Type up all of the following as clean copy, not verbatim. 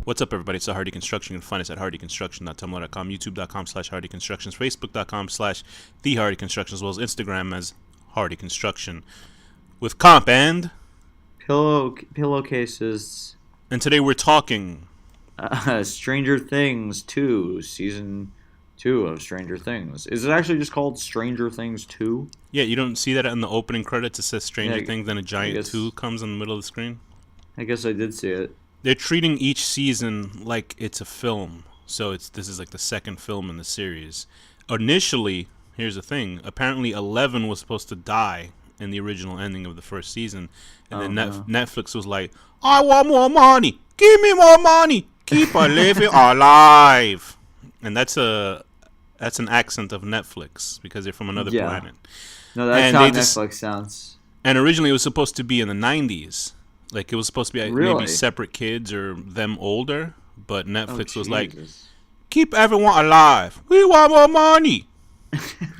What's up, everybody? It's Hardy Construction. You can find us at hardyconstruction.tumblr.com, youtube.com/hardyconstructions, facebook.com/thehardyconstruction, as well as Instagram as Hardy Construction. With Comp and pillowcases. And today we're talking Stranger Things 2, season 2 of Stranger Things. Is it actually just called Stranger Things 2? Yeah, you don't see that in the opening credits. It says Stranger Things, then a giant 2 comes in the middle of the screen. I guess I did see it. They're treating each season like it's a film. So this is like the second film in the series. Initially, here's the thing. Apparently 11 was supposed to die in the original ending of the first season. And then Netflix was like, I want more money. Give me more money. Keep her living alive. And that's an accent of Netflix because they're from another planet. No, that's how Netflix sounds. And originally it was supposed to be in the 90s. Like, it was supposed to be maybe separate kids or them older. But Netflix was like, keep everyone alive. We want more money.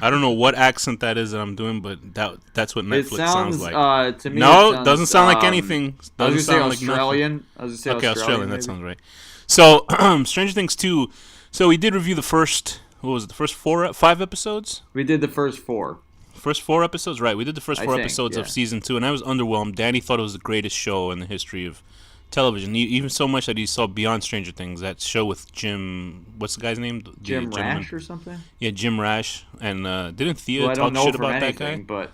I don't know what accent that is that I'm doing, but that's what Netflix sounds like. To me, no, it doesn't sound like anything. Doesn't sound like Australian. I was going to say Australian. That sounds right. So, Stranger Things 2. So we did review the first, what was it, the first 5 episodes? We did the first 4. First 4 episodes? Right. We did the first 4 episodes of season 2, and I was underwhelmed. Danny thought it was the greatest show in the history of television, even so much that he saw Beyond Stranger Things, that show with Jim, what's the guy's name? Jim Rash or something? Yeah, Jim Rash. And didn't Thea talk shit about that guy? But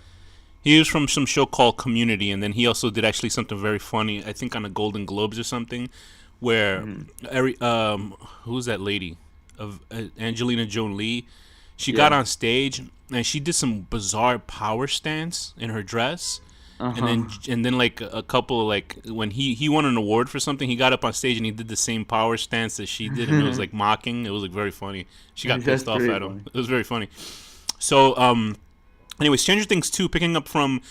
he was from some show called Community, and then he also did actually something very funny, I think on the Golden Globes or something, where who's that lady? Of Angelina Jolie. She got on stage and she did some bizarre power stance in her dress. And then like a couple, like when he won an award for something, he got up on stage and he did the same power stance that she did, and it was like mocking. It was like very funny. She got pissed off at him. It was very funny. So anyway, Stranger Things 2, picking up from,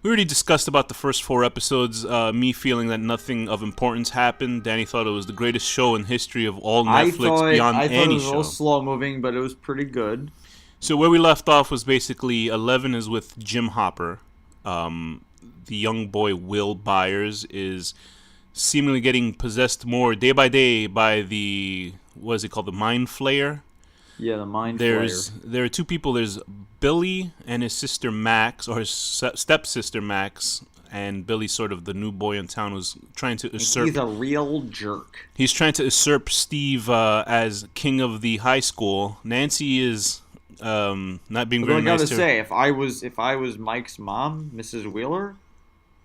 we already discussed about the first 4 episodes, me feeling that nothing of importance happened. Danny thought it was the greatest show in history of all Netflix beyond any show. I thought it was a little slow moving, but it was pretty good. So where we left off was basically 11 is with Jim Hopper. The young boy Will Byers is seemingly getting possessed more day by day by the, what is it called, the Mind Flayer? Yeah, the Mind Flayer. There are 2 people. There's Billy and his sister Max, or his stepsister Max, and Billy's sort of the new boy in town who's trying to usurp. He's a real jerk. He's trying to usurp Steve as king of the high school. Nancy is not being very nice to her. I gotta say, if I was Mike's mom, Mrs. Wheeler,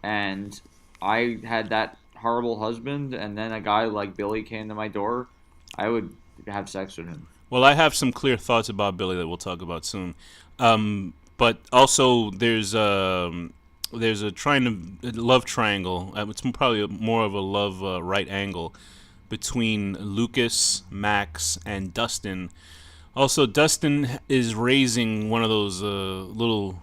and I had that horrible husband, and then a guy like Billy came to my door, I would have sex with him. Well, I have some clear thoughts about Billy that we'll talk about soon. But also, there's a love triangle. It's probably more of a love right angle between Lucas, Max, and Dustin. Also, Dustin is raising one of those little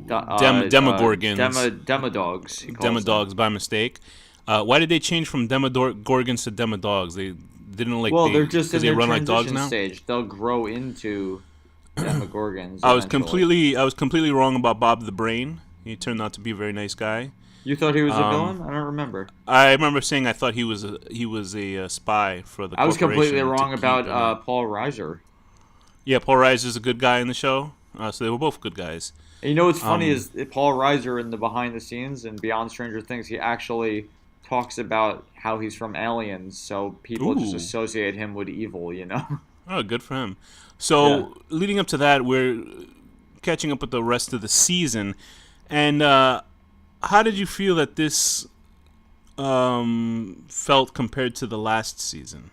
Demogorgons. Demodogs. Demodogs by mistake. Why did they change from Demogorgons to Demodogs? They didn't like. Well, they're just in their run transition like dogs now? stage. They'll grow into Demogorgons. I was completely wrong about Bob the Brain. He turned out to be a very nice guy. You thought he was a villain? I don't remember. I remember saying I thought he was a spy for the. I was completely wrong about Paul Reiser. Yeah, Paul Reiser is a good guy in the show. So they were both good guys. And you know what's funny is Paul Reiser in the behind the scenes and Beyond Stranger Things, he actually talks about how he's from Aliens, so people just associate him with evil, you know? Oh, good for him. So leading up to that, we're catching up with the rest of the season. And how did you feel that this felt compared to the last season?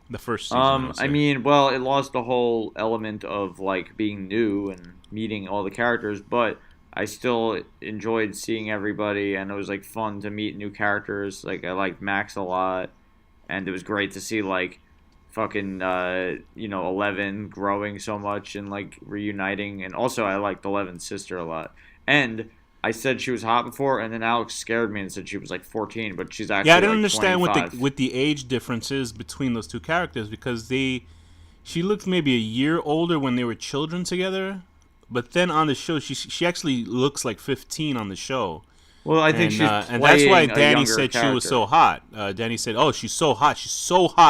The first season. I mean, well, it lost the whole element of like being new and meeting all the characters, but I still enjoyed seeing everybody, and it was like fun to meet new characters. Like I liked Max a lot, and it was great to see like fucking 11 growing so much and like reuniting. And also I liked 11's sister a lot. And I said she was hot before, and then Alex scared me and said she was like 14, but she's actually I don't like understand 25. what the age differences between those 2 characters, because she looked maybe a year older when they were children together, but then on the show she actually looks like 15 on the show. Well, I think she's And that's why playing a Danny younger said she was character. so hot. Danny said, "Oh, she's so hot,"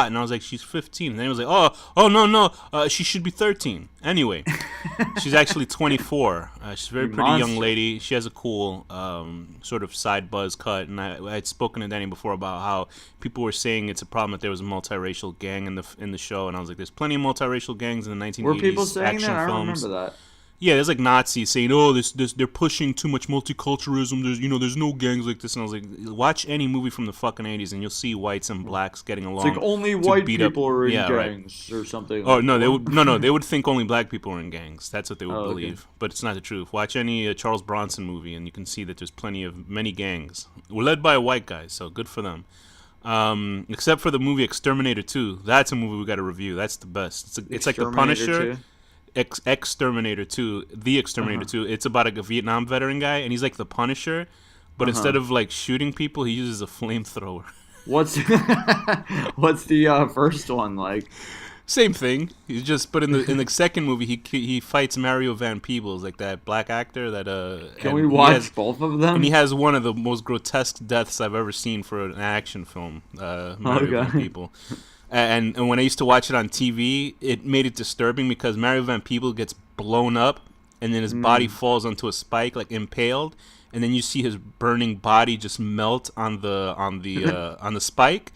and I was like, "She's 15." And then he was like, "Oh, no, no, she should be 13." Anyway, she's actually 24. She's a very You pretty young monster. lady. She has a cool sort of side buzz cut, and I had spoken to Danny before about how people were saying it's a problem that there was a multiracial gang in the show, and I was like, "There's plenty of multiracial gangs in the Were people 1980s saying that? action I don't films." remember that. Yeah, there's like Nazis saying, "Oh, this they're pushing too much multiculturalism. There's no gangs like this." And I was like, "Watch any movie from the fucking 80s, and you'll see whites and blacks getting It's like along only to white beat up." people are in Yeah, right. gangs or something. Oh Like no, they what? would no, they would think only black people are in gangs. That's what they would Oh, okay. believe. But it's not the truth. Watch any Charles Bronson movie, and you can see that there's many gangs. We're led by a white guy, so good for them. Except for the movie Exterminator 2. That's a movie we got to review. That's the best. It's like The Exterminator Punisher. 2? Exterminator 2, The Exterminator Uh-huh. 2. It's about like a Vietnam veteran guy, and he's like the Punisher, but instead Uh-huh. of like shooting people, he uses a flamethrower. What's what's the first one like? Same thing. He's just, but in the second movie, he fights Mario Van Peebles, like that black actor that Can and we he watch has, both of and he them? has one of the most grotesque deaths I've ever seen for an action film. Mario Van Okay. Peebles. And when I used to watch it on TV, it made it disturbing because Mario Van Peebles gets blown up, and then his body Mm. falls onto a spike, like impaled, and then you see his burning body just melt on the spike.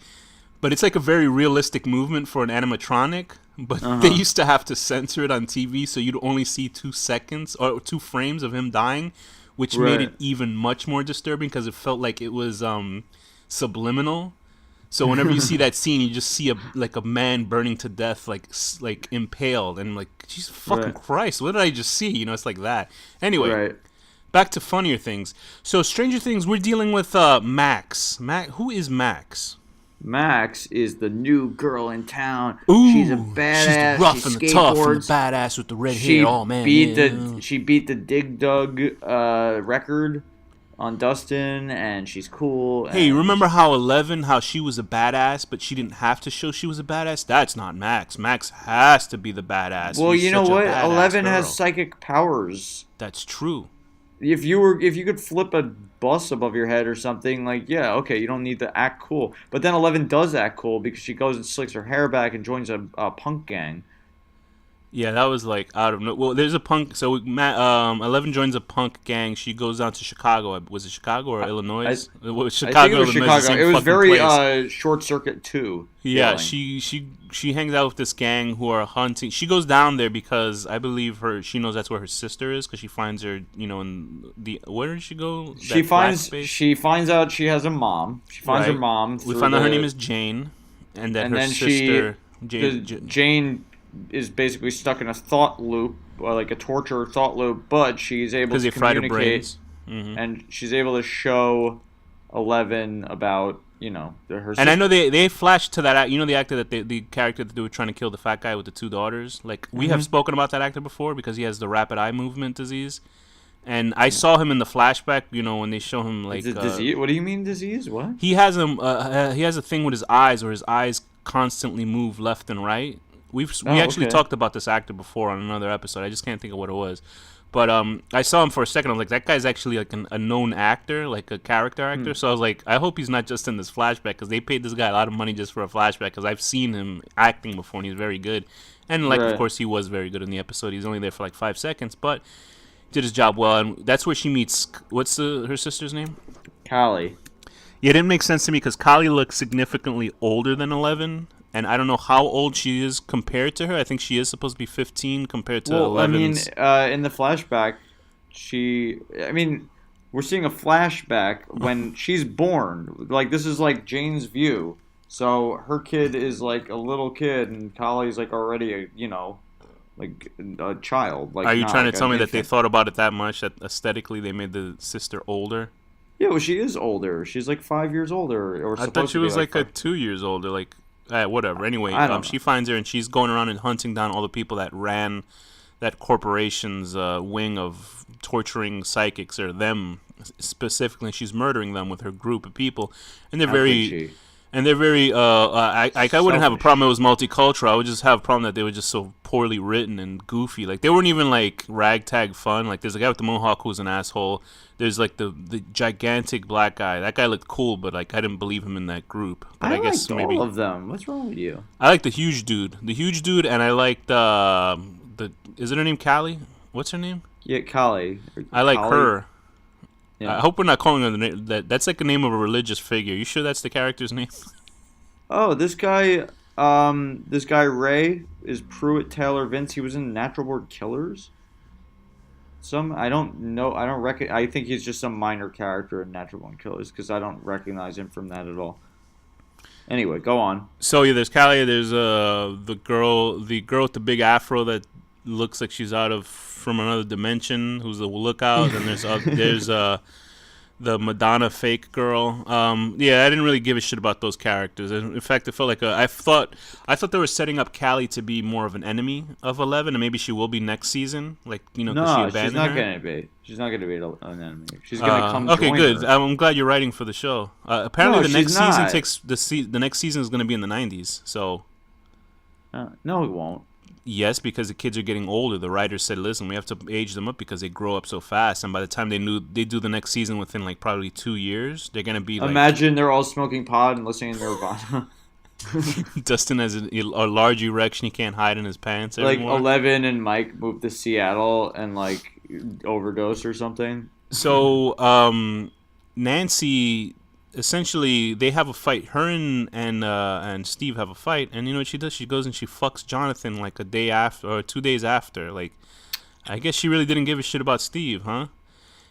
But it's like a very realistic movement for an animatronic. But they Uh-huh. used to have to censor it on TV, so you'd only see 2 seconds or 2 frames of him dying, which made it Right. even much more disturbing because it felt like it was subliminal. So whenever you see that scene, you just see a man burning to death, like impaled, and like, Jesus fucking Right. Christ, what did I just see? It's like that. Anyway, Right. back to funnier things. So Stranger Things, we're dealing with Max. Who is Max? Max is the new girl in town. Ooh, She's a she's badass. the rough She and the tough and the skateboards. badass with the red She hair. Oh man, beat yeah. she beat the Dig Dug record on Dustin, and she's cool. Hey, you and remember how 11, how she was a badass, but she didn't have to show she was a badass? That's not Max. Max has to be the badass. Well, She's you know such a what? badass 11 girl. has psychic powers. That's true. If you could flip a bus above your head or something, like, yeah, okay, you don't need to act cool. But then 11 does act cool because she goes and slicks her hair back and joins a punk gang. Yeah, that was like out of no. Well, there's a punk. So 11 joins a punk gang. She goes down to Chicago. Was it Chicago or Illinois? It was I Chicago, think it was Illinois. The Chicago. same It was fucking very place. Short Circuit 2 Yeah, feeling. she hangs out with this gang who are hunting. She goes down there because I believe she knows that's where her sister is because she finds her, in the where did she go? She That black finds space? she finds out she has a mom. She finds her Right. mom We through find out her the- name is Jane, and that and her then sister Jane is basically stuck in a thought loop, or like a torture thought loop, but she's able because to they fried her communicate, brains. and she's able to show 11 about her And I sister. know they flashed to that. The actor the character that they were trying to kill, the fat guy with the 2 daughters. Like we have spoken about that actor before because he has the rapid eye movement disease. And I saw him in the flashback. When they show him like Is it disease? What do you mean disease? What? he has a thing with his eyes where his eyes constantly move left and right. We actually Okay. talked about this actor before on another episode. I just can't think of what it was. But I saw him for a second. I was like, that guy's actually like a known actor, like a character actor. So I was like, I hope he's not just in this flashback because they paid this guy a lot of money just for a flashback because I've seen him acting before and he's very good. And like, Right. of course, he was very good in the episode. He's only there for like 5 seconds, but did his job well. And that's where she meets. What's her sister's name? Callie. Yeah, it didn't make sense to me because Kali looks significantly older than 11. And I don't know how old she is compared to her. I think she is supposed to be 15 compared to Well, I mean, 11's. in the flashback, we're seeing a flashback when she's born. Like, this is like Jane's view. So her kid is like a little kid, and Kali's like already like a child. Like, Are you not trying like to tell an me that they infant. thought about it that much that aesthetically they made the sister older? Yeah, well, she is older. She's like 5 years older, or I supposed thought she to be was like a 5. 2 years older. Like, whatever. Anyway, I don't know. she finds her and she's going around and hunting down all the people that ran that corporation's wing of torturing psychics, or them specifically. She's murdering them with her group of people, and they're How could very. she? And they're very. I wouldn't have a Selfish. problem. It was multicultural. I would just have a problem that they were just so poorly written and goofy. Like they weren't even like ragtag fun. Like there's a guy with the mohawk who's an asshole. There's like the gigantic black guy. That guy looked cool, but like I didn't believe him in that group. But I I guess liked all maybe of them. What's wrong with you? I like the huge dude. The huge dude, and I liked the. Is it her name Callie? What's her name? Yeah, Kali. I like Kali? her. I Yeah. hope we're not calling her the name. That's like the name of a religious figure. You sure that's the character's name? Oh, this guy Ray is Pruitt Taylor Vince. He was in Natural Born Killers. I don't know. I don't reckon. I think he's just some minor character in Natural Born Killers because I don't recognize him from that at all. Anyway, go on. So yeah, there's Callie. There's the girl with the big afro that looks like she's out of from another dimension. Who's the lookout? And there's the Madonna fake girl. Yeah, I didn't really give a shit about those characters. In fact, it felt like I thought they were setting up Callie to be more of an enemy of 11, and maybe she will be next season. Like because she No, she's abandoned not her. gonna be. She's not gonna be an enemy. She's gonna come Okay, join good. her. I'm glad you're writing for the show. Apparently, No, the next she's season not. takes the next season is going to be in the 90s. So No, it won't. yes, because the kids are getting older. The writers said, "Listen, we have to age them up because they grow up so fast." And by the time they do the next season within like probably 2 years, they're going to be like Imagine they're all smoking pot and listening to Nirvana. Dustin has a large erection he can't hide in his pants Like anymore. 11 and Mike moved to Seattle and like overdose or something. So Nancy, essentially, they have a fight. Her and Steve have a fight, and you know what she does? She goes and she fucks Jonathan like a day after or 2 days after. Like, I guess she really didn't give a shit about Steve, huh?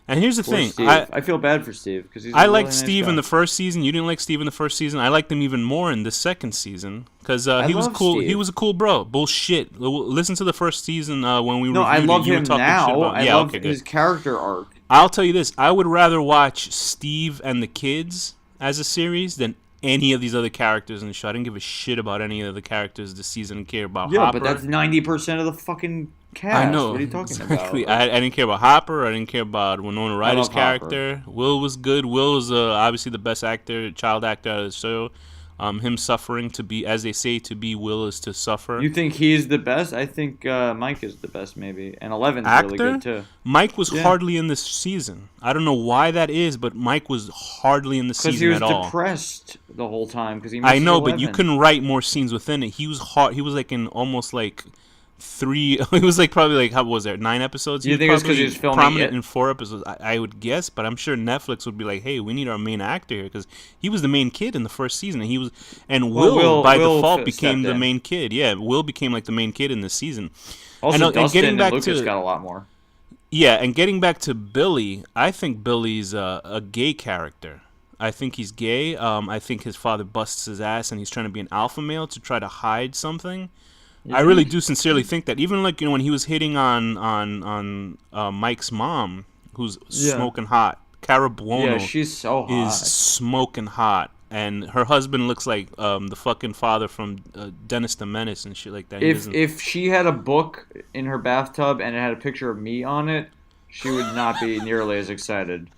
And here's the Poor thing, Steve. I feel bad for Steve because he's. A I really liked nice Steve guy. in the first season. You didn't like Steve in the first season. I liked him even more in the second season because I he was love cool. Steve. He was a cool bro. Bullshit. Listen to the first season when we No, I reviewed love it. You were him talking shit now. about. I Yeah, love okay, good. his character arc. I'll tell you this: I would rather watch Steve and the kids as a series than any of these other characters in the show. I didn't give a shit about any of the characters this season. I didn't care about Yeah, Hopper. but that's 90% of the fucking cast. I know. What are you talking exactly. about? I didn't care about Hopper. I didn't care about Winona Ryder's love Hopper. character. Will was good. Will was obviously the best actor, child actor out of the show. Him suffering to be, as they say, to be Will is to suffer. You think he's the best? I think Mike is the best, maybe. And 11's Actor? really good, too. Mike was Yeah. hardly in this season. I don't know why that is, but Mike was hardly in the Because season he was at all. depressed the whole time. Because he I misses know, 11. but you couldn't write more scenes within it. He was hard. He was like in almost like three. It was like probably like how was there 9 episodes? You He think it was 'cause probably he was filming prominent it? in 4 episodes? I would guess, but I'm sure Netflix would be like, hey, we need our main actor here because he was the main kid in the first season, and he was and Well, Will by Will default stepped became the in. main kid. Yeah, Will became like the main kid in this season. Also, and Dustin getting back and Lucas to- got a lot more. Yeah, and getting back to Billy, I think Billy's a gay character. I think he's gay. I think his father busts his ass, and he's trying to be an alpha male to try to hide something. I really do sincerely think that. Even like when he was hitting on Mike's mom, who's Yeah. smoking hot, Cara Buono Yeah, she's so hot. is smoking hot, and her husband looks like the fucking father from Dennis the Menace and shit like that. He doesn't- If she had a book in her bathtub and it had a picture of me on it, she would not be nearly as excited.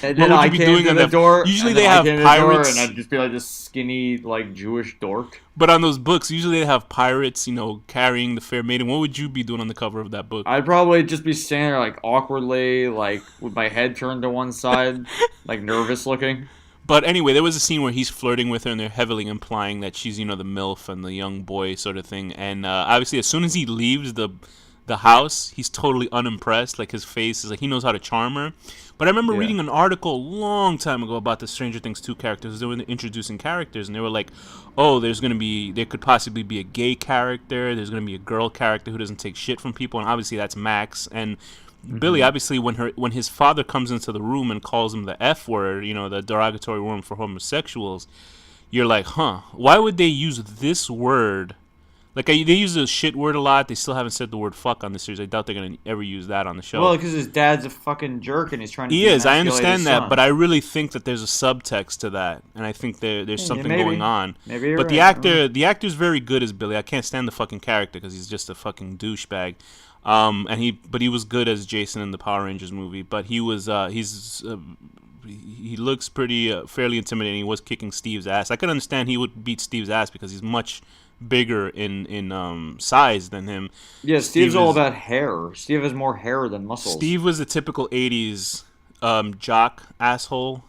And What then would I you be came doing to on the that- door. Usually and they then I have came to the door pirates- and I'd just be like this skinny, like Jewish dork. But on those books, usually they have pirates, carrying the fair maiden. What would you be doing on the cover of that book? I'd probably just be standing there like awkwardly, like with my head turned to one side, like nervous looking. But anyway, there was a scene where he's flirting with her, and they're heavily implying that she's, the MILF and the young boy sort of thing. And obviously, as soon as he leaves the house, he's totally unimpressed. Like his face is like he knows how to charm her. But I remember Yeah. reading an article a long time ago about the Stranger Things 2 characters. They were introducing characters, and they were like, "Oh, there could possibly be a gay character. There's gonna be a girl character who doesn't take shit from people, and obviously that's Max." And Billy, obviously, when his father comes into the room and calls him the F word, the derogatory word for homosexuals, you're like, huh? Why would they use this word? Like they use the shit word a lot. They still haven't said the word fuck on the series. I doubt they're gonna ever use that on the show. Well, because his dad's a fucking jerk and he's trying to. He is. I demasculate understand his that, son. but I really think that there's a subtext to that, and I think there's something maybe. going on. Maybe you're but right. the actor's very good as Billy. I can't stand the fucking character because he's just a fucking douchebag. But he was good as Jason in the Power Rangers movie. But he was he looks pretty fairly intimidating. He was kicking Steve's ass. I could understand he would beat Steve's ass because he's much bigger in size than him. Yeah, Steve's Steve all is about hair. Steve has more hair than muscles. Steve was the typical '80s jock asshole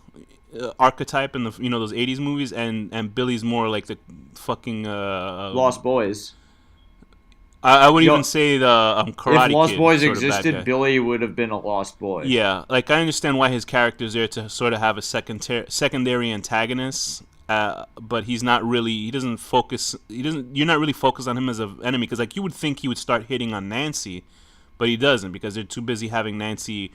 archetype in the those '80s movies, and Billy's more like the fucking Lost Boys. I would even Yo, say the Karate if Lost Kid Boys sort of bad existed, guy. Billy would have been a Lost Boy. Yeah, like I understand why his character's there to sort of have a secondary antagonist, but he's not really. He doesn't focus. He doesn't. You're not really focused on him as an enemy because like you would think he would start hitting on Nancy, but he doesn't because they're too busy having Nancy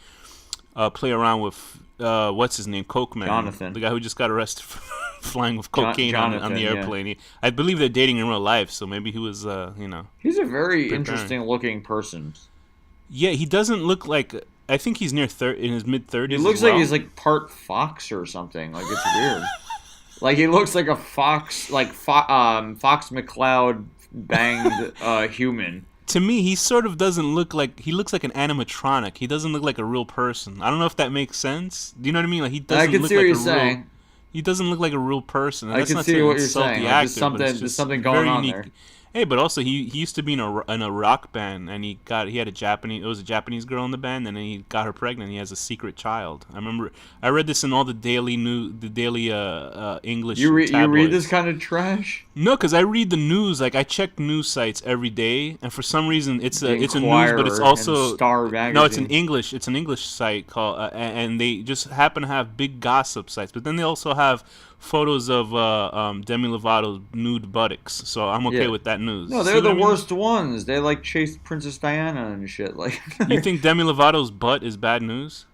play around with what's his name, Coke Man, Jonathan. the guy who just got arrested for flying with cocaine on Jonathan, the yeah. airplane. I believe they're dating in real life, so maybe he was He's a very preparing. interesting looking person. Yeah, he doesn't look like. I think he's near in his mid 30s. He looks like he's like part fox or something. Like it's weird. Like he looks like a fox, like Fox McCloud banged human. To me, he sort of doesn't look like he looks like an animatronic. He doesn't look like a real person. I don't know if that makes sense. Do you know what I mean? Like he doesn't I can look see what like you're a real. saying. He doesn't look like a real person. And I that's can not see to what you're insult saying. the Like, actor, but there's it's something just going very on unique. there. Hey, but also he used to be in a rock band, and he had a Japanese. It was a Japanese girl in the band, and then he got her pregnant. He has a secret child. I remember I read this in all the daily English. You read tabloids. this kind of trash? No, because I read the news. Like I check news sites every day, and for some reason it's The a news, but it's Inquirer also and Star Magazine. no, it's an English. It's an English site called, and they just happen to have big gossip sites. But then they also have photos of Demi Lovato's nude buttocks. So I'm okay Yeah. with that news. No, See they're what the I mean? worst ones. They like chased Princess Diana and shit. Like, You think Demi Lovato's butt is bad news?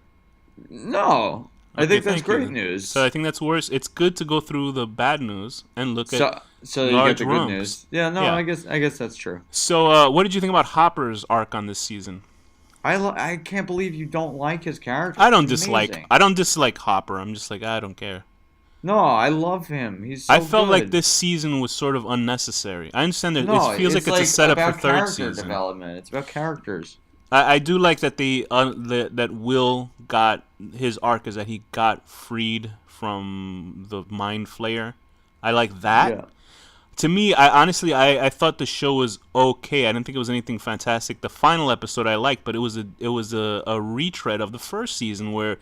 no, I Okay, think that's thank you. great news. So I think that's worse. It's good to go through the bad news and look at. So you large get the good rumps. news. Yeah, no, Yeah. I guess that's true. So what did you think about Hopper's arc on this season? I can't believe you don't like his character. I don't He's dislike. amazing. I don't dislike Hopper. I'm just like I don't care. No, I love him. He's so I felt good. like this season was sort of unnecessary. I understand that No, it feels like it's a setup for about third character season. development. It's about characters. I do like that that Will got his arc is that he got freed from the mind flayer. I like that. Yeah. To me, I thought the show was okay. I didn't think it was anything fantastic. The final episode I liked, but it was a retread of the first season where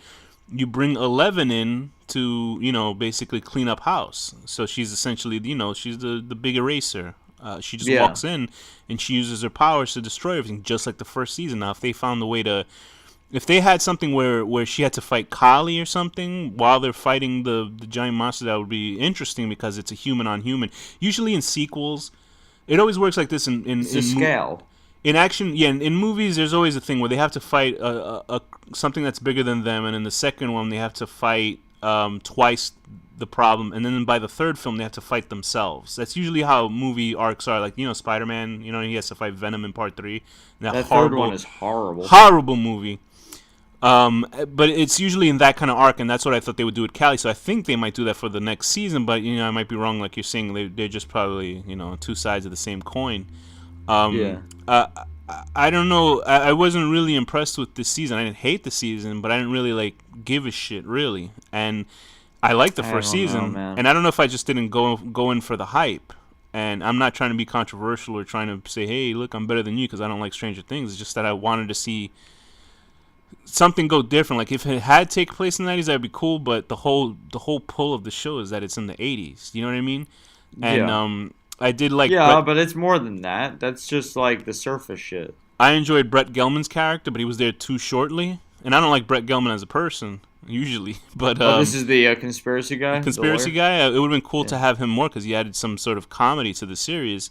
you bring 11 in to basically clean up house. So she's essentially she's the big eraser. She just Yeah. walks in and she uses her powers to destroy everything, just like the first season. Now, if they found a way to, if they had something where she had to fight Kali or something while they're fighting the giant monster, that would be interesting because it's a human on human. Usually in sequels, it always works like this It's a scale. in action, yeah. In movies, there's always a thing where they have to fight a something that's bigger than them, and in the second one, they have to fight twice the problem, and then by the third film, they have to fight themselves. That's usually how movie arcs are. Like Spider-Man, he has to fight Venom in Part 3. That third one is horrible. Horrible movie. But it's usually in that kind of arc, and that's what I thought they would do with Callie. So I think they might do that for the next season. But I might be wrong. Like you're saying, they're just probably two sides of the same coin. Yeah. I don't know. I wasn't really impressed with this season. I didn't hate the season, but I didn't really give a shit really. And I liked the first don't know, season, man. and I don't know if I just didn't go in for the hype. And I'm not trying to be controversial or trying to say, hey, look, I'm better than you because I don't like Stranger Things. It's just that I wanted to see something go different. Like if it had taken place in the 90s, that'd be cool. But the whole pull of the show is that it's in the 80s. You know what I mean? And Yeah. I did like. Yeah, but it's more than that. That's just like the surface shit. I enjoyed Brett Gelman's character, but he was there too shortly. And I don't like Brett Gelman as a person usually. But This is the conspiracy guy. conspiracy the lawyer? guy. It would have been cool to have him more because he added some sort of comedy to the series.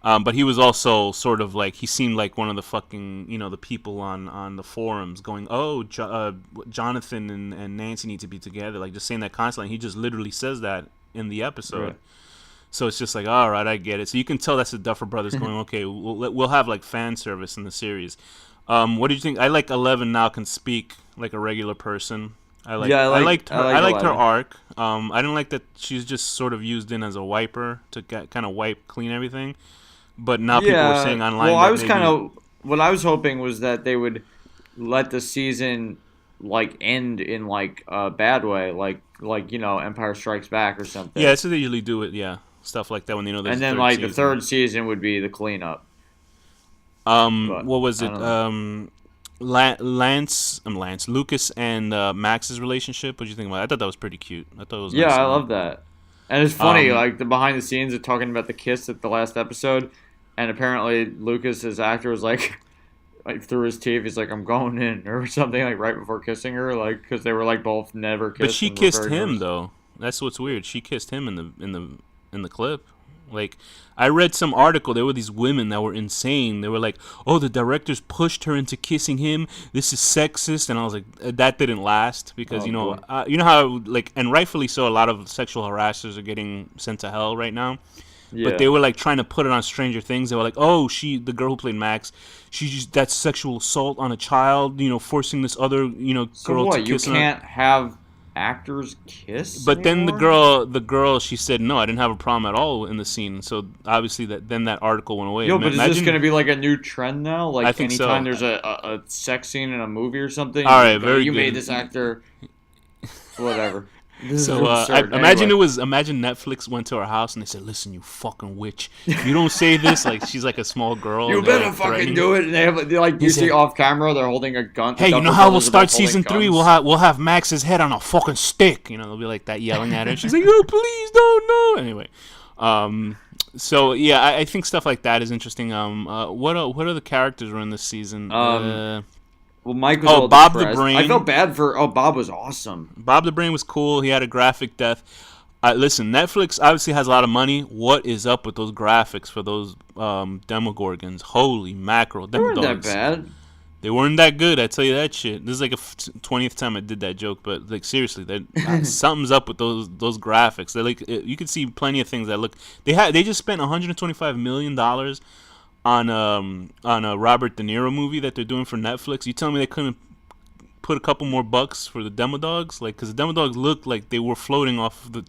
But he was also sort of like he seemed like one of the fucking the people on the forums going, oh, Jonathan and Nancy need to be together, like just saying that constantly. He just literally says that in the episode. Right. So it's just like, all right, I get it. So you can tell that's the Duffer Brothers going, okay, we'll have like fan service in the series. What did you think? I like 11 now can speak like a regular person. I liked her. I liked her 11. arc. I didn't like that she's just sort of used in as a wiper to kind of wipe clean everything. But now people are saying online. Well, that I was maybe- kind of what I was hoping was that they would let the season like end in like a bad way, like Empire Strikes Back or something. Yeah, so they usually do it. Yeah, stuff like that when they know there's And a then third like the season. third season would be the cleanup. But What was I it? don't know. Lance, Lucas, and Max's relationship. What do you think about it? I thought that was pretty cute. I thought it was Yeah, nice I of them. love that. And it's funny, Um, like the behind the scenes of talking about the kiss at the last episode, and apparently Lucas, his actor, was like, like through his teeth, he's like, "I'm going in" or something like right before kissing her, like because they were like both never but kissed she and were kissed very him nervous. though. That's what's weird. She kissed him in the clip. Like, I read some article. There were these women that were insane. They were like, "Oh, the directors pushed her into kissing him. This is sexist." And I was like, That didn't last because Oh boy. you know how like, and rightfully so, a lot of sexual harassers are getting sent to hell right now. But Yeah. they were like trying to put it on Stranger Things. They were like, "Oh, the girl who played Max, she just that's sexual assault on a child. Forcing this other So girl to what? You kiss her." can't have actors kiss But then anymore? the girl, she said, "No, I didn't have a problem at all in the scene." So obviously that article went away. Yo, but is this Imagine, gonna be like a new trend now? I Like think anytime so. there's a sex scene in a movie or something, All you right, go, very you made this good. actor whatever. This is So absurd. imagine Anyway, imagine Netflix went to her house and they said, "Listen, you fucking witch, if you don't say this," like she's like a small girl, you and they're better like fucking threatening. do it. And they like He you see said, off camera, they're holding a gun. The "Hey, you know Duffer how we'll Brothers are both start holding season 3? We'll guns. have Max's head on a fucking stick." They'll be like that, yelling at her. She's like, "Oh, please don't, no." Anyway, so yeah, I think stuff like that is interesting. What other characters were in this season? Well, Mike was Oh, all Bob the depressed. I Brain. felt bad for. Oh, Bob was awesome. Bob the Brain was cool. He had a graphic death. Listen, Netflix obviously has a lot of money. What is up with those graphics for those Demogorgons? Holy mackerel, They weren't that Demodogs. bad. They weren't that good. I tell you that shit. This is like a 20th time I did that joke, but like seriously, something's up with those graphics. They're like you can see plenty of things that look. They just spent 125 million dollars on a Robert De Niro movie that they're doing for Netflix. You tell me they couldn't put a couple more bucks for the Demodogs, like because the Demodogs looked like they were floating off the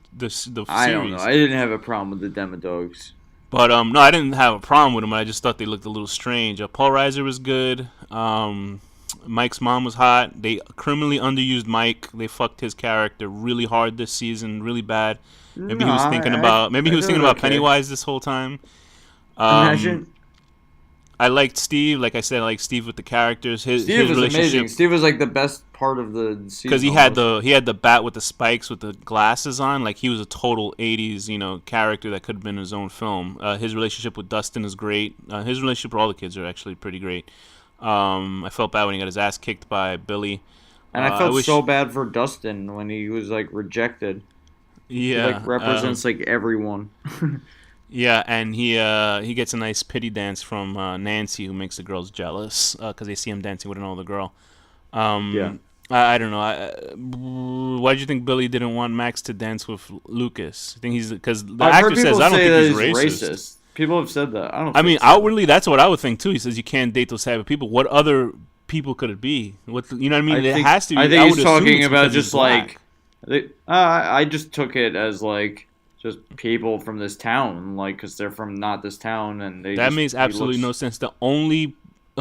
I don't know. series. I didn't have a problem with the Demodogs. But no, I didn't have a problem with them. I just thought they looked a little strange. Paul Reiser was good. Mike's mom was hot. They criminally underused Mike. They fucked his character really hard this season, really bad. Maybe No, he was thinking about I did okay. Pennywise this whole time. Imagine I liked Steve. Like I said, I liked Steve with the characters. Steve His was amazing. relationship, Steve was like the best part of the season. because Almost. he had the bat with the spikes with the glasses on. Like he was a total '80s character that could have been his own film. His relationship with Dustin is great. His relationship with all the kids are actually pretty great. I felt bad when he got his ass kicked by Billy. And I I felt wish, so bad for Dustin when he was like rejected. He yeah, like represents like everyone. yeah, and he gets a nice pity dance from Nancy, who makes the girls jealous because they see him dancing with an older girl. Yeah. I don't know. Why do you think Billy didn't want Max to dance with Lucas? I think he's because the I've heard actor people says I don't say think that he's he's racist. racist. People have said that. I don't. I mean, think so. outwardly, that's what I would think too. He says you can't date those type of people. What other people could it be? You know what I mean? It has to be. I think I he's would assume talking it's about because he's just black. I just took it as like just people from this town, like because they're from not this town, and they That just makes he absolutely no looks- sense. The only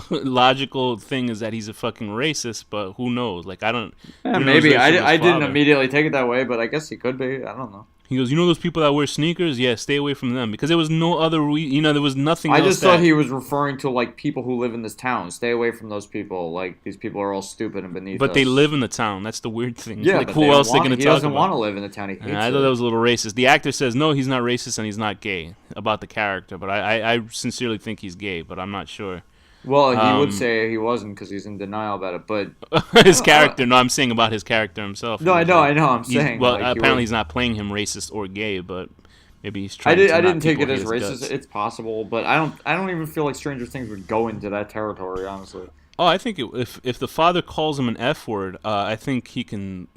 logical thing is that he's a fucking racist, but who knows? Like I don't. Yeah, you know his maybe relationship with I his didn't father. immediately take it that way, but I guess he could be. I don't know. He goes, those people that wear sneakers? Yeah, stay away from them because there was no other. There was nothing. I else just thought that, he was referring to like people who live in this town. Stay away from those people. Like these people are all stupid and beneath But us. they live in the town. That's the weird thing. Yeah, like but who they don't else they want- gonna he talk doesn't about? want to live in the town. He hates I it. thought that was a little racist. The actor says no, he's not racist and he's not gay about the character, but I sincerely think he's gay, but I'm not sure. Well, he would say he wasn't because he's in denial about it. But His character. No, I'm saying about his character himself. no, I know. I'm He's- saying. Well, like, he apparently would- he's not playing him racist or gay, but maybe he's trying. I to didn't not take it people as hate his racist. guts. It's possible, but I don't even feel like Stranger Things would go into that territory. Honestly, Oh, I think if the father calls him an F word, I think it can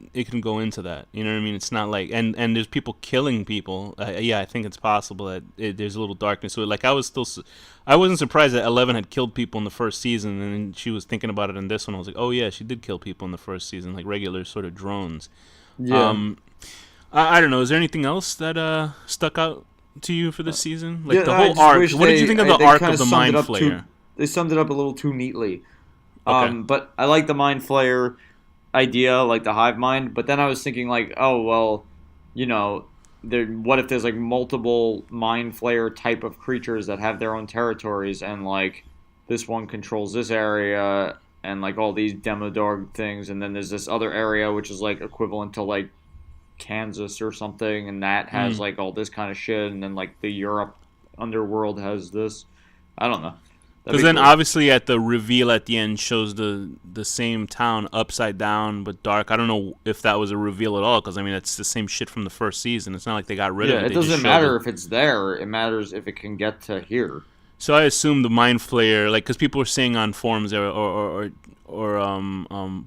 go into that. You know what I mean? It's not like and there's people killing people. Yeah, I think it's possible that there's a little darkness to it. Like I wasn't surprised that 11 had killed people in the first season, and then she was thinking about it in this one. I was like, oh yeah, she did kill people in the first season, like regular sort of drones. yeah. I don't know. Is there anything else that stuck out to you for this season? Like Yeah, the I whole just arc. wish What did you think of the they arc kinda of the summed it Mind up Flayer? They summed it up a little too neatly. Okay. But I like the Mind Flayer. idea, like the hive mind. But then I was thinking like, oh well, you know, there. What if there's like multiple mind flayer type of creatures that have their own territories, and like this one controls this area, and like all these demo dog things, and then there's this other area which is like equivalent to like Kansas or something, and that has Mm. like all this kind of shit, and then like the Europe underworld has this. I don't know. That'd Because be then cool. obviously at the reveal at the end shows the same town upside down but dark. I don't know if that was a reveal at all. Because I mean it's the same shit from the first season. It's not like they got rid of Yeah, it. it They just doesn't showed matter it. if it's there. It matters if it can get to here. So I assume the mind flayer, like, because people were saying on forums or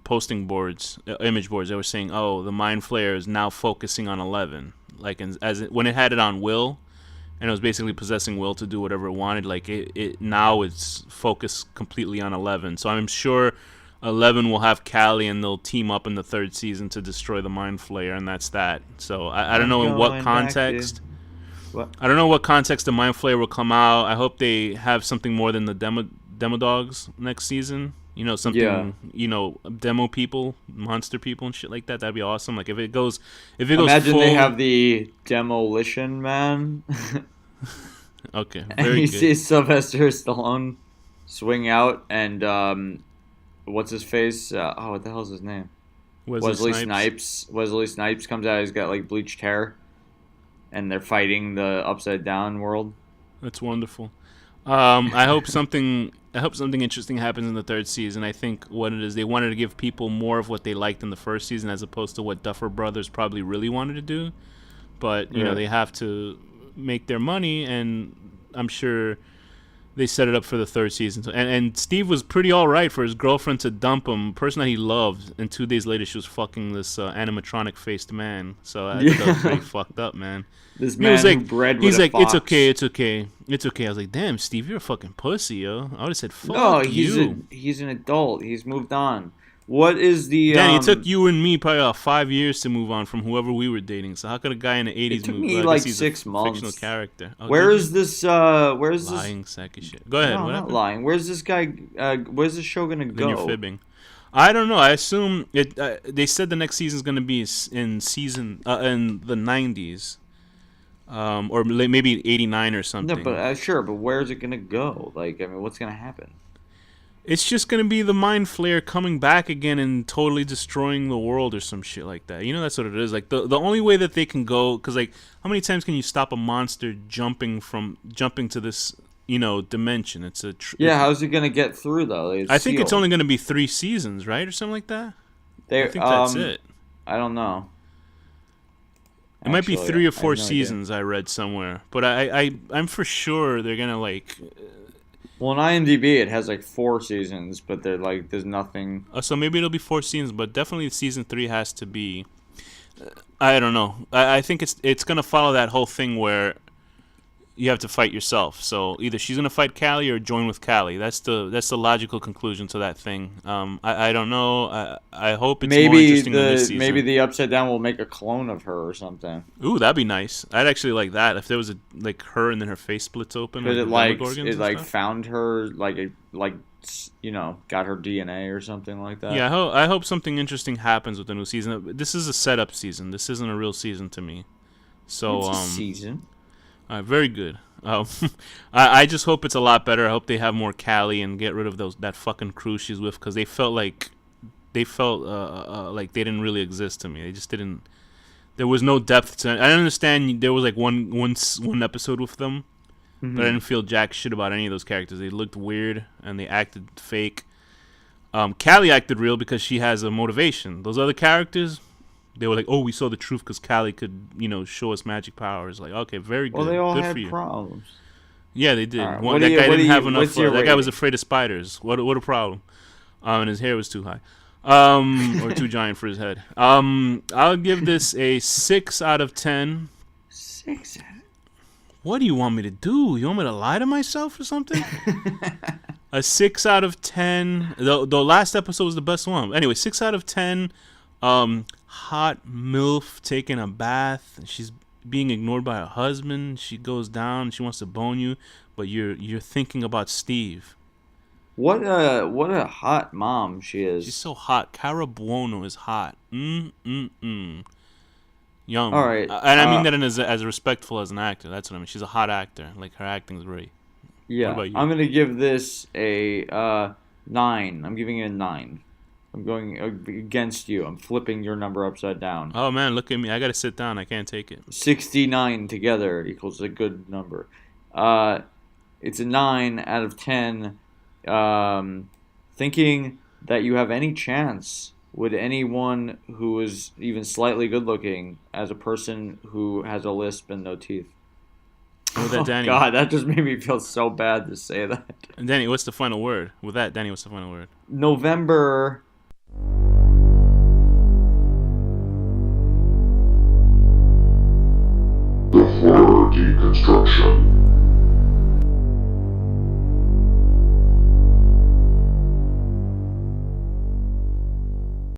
posting boards, image boards, they were saying, oh, the mind flayer is now focusing on 11. Like, when it had it on Will, and it was basically possessing Will to do whatever it wanted. Like it now it's focused completely on 11. So I'm sure 11 will have Callie and they'll team up in the third season to destroy the Mind Flayer, and that's that. So I don't I'm know in what going back to context. what? I don't know what context the Mind Flayer will come out. I hope they have something more than the demo dogs next season. You know, Yeah. something, demo people, monster people, and shit like that. That'd be awesome. Like if it goes Imagine they full. have the Demolition Man, Okay, and very you good. see Sylvester Stallone swing out, and what's his face? Oh, what the hell's his name? Wesley Wesley Snipes. Snipes. Wesley Snipes comes out. He's got like bleached hair, and they're fighting the upside down world. That's wonderful. I hope something interesting happens in the third season. I think what it is, they wanted to give people more of what they liked in the first season, as opposed to what Duffer Brothers probably really wanted to do. But Yeah. they have to make their money, and I'm sure they set it up for the third season. So, and Steve was pretty all right for his girlfriend to dump him, person that he loved, and 2 days later she was fucking this animatronic faced man. So I thought that was pretty Yeah. fucked up, man. This He was man who like, bred with he's a like, it's okay, fox. it's okay, it's okay. I was like, damn, Steve, you're a fucking pussy, yo. I would have said, No, fuck you. he's an adult. He's moved on. What is the Danny, it took you and me probably about 5 years to move on from whoever we were dating. So how could a guy in the It '80s took move? me Well, I guess like he's a six fictional months. character. Oh, Where did you? is this? Where's this? Lying sack of shit. Go ahead. No, What not happened? lying. Where's this guy? Where's this show gonna Then you're go? fibbing. I don't know. I assume it. They said the next season's gonna be in the '90s, or maybe '89 or No, but something. sure. But where's it gonna go? Like, I mean, what's gonna happen? It's just gonna be the Mind Flayer coming back again and totally destroying the world or some shit like that. That's what it is. Like the only way that they can go, because like how many times can you stop a monster jumping to this dimension? It's Yeah, how's it gonna get through though? It's I think it's sealed. only gonna be 3 seasons, right, or something like that. I They think that's it. I don't know. It might be Actually, 3 or I have 4 no idea. seasons. I read somewhere, but I'm for sure they're gonna like. Well, on IMDb it has like 4 seasons, but they're like there's nothing. So maybe it'll be 4 seasons, but definitely season 3 has to be. I don't know. I think it's gonna follow that whole thing where you have to fight yourself. So either she's gonna fight Callie or join with Callie. That's the logical conclusion to that thing. I don't know. I hope it's more interesting than this season. Maybe the Upside Down will make a clone of her or something. Ooh, that'd be nice. I'd actually like that if there was like her and then her face splits open Because like it the like Demogorgons it and like stuff. found her got her DNA or something like that. Yeah, I hope something interesting happens with the new season. This is a setup season. This isn't a real season to me. So It's a season. very good. I just hope it's a lot better. I hope they have more Callie and get rid of that fucking crew she's with, because they felt like they didn't really exist to me. They just didn't. There was no depth to it. I understand there was like one episode with them, but I didn't feel jack shit about any of those characters. They looked weird and they acted fake. Callie acted real because she has a motivation. Those other characters, they were like, "Oh, we saw the truth because Callie could, show us magic powers." Like, okay, very Well, good, they all good for had you. problems. Yeah, they did. All right, That guy didn't have enough. what's your That guy was rating? afraid of spiders. What a problem. And his hair was too high, or too giant for his head. I'll give this a 6 out of 10. 6. What do you want me to do? You want me to lie to myself or something? A 6 out of 10. The last episode was the best one. Anyway, 6 out of 10. Hot MILF taking a bath. She's being ignored by her husband. She goes down. She wants to bone you, but you're thinking about Steve. What a hot mom she She's is. so hot. Cara Buono is hot. All Yum. right. And I mean that in as respectful as an actor. That's what I mean. She's a hot actor. Like her acting's great. What Yeah, about you? I'm gonna give this a 9. I'm giving it a 9. I'm going against you. I'm flipping your number upside down. Oh man, look at me. I gotta sit down. I can't take it. 69 together equals a good number. Uh, it's a 9 out of 10. Um, Thinking that you have any chance, would anyone who is even slightly good looking as a person who has a lisp and no teeth? And with that, Oh Danny. God, that just made me feel so bad to say that. And Danny, what's the final word? With that, Danny, what's the final word? November. The horror deconstruction.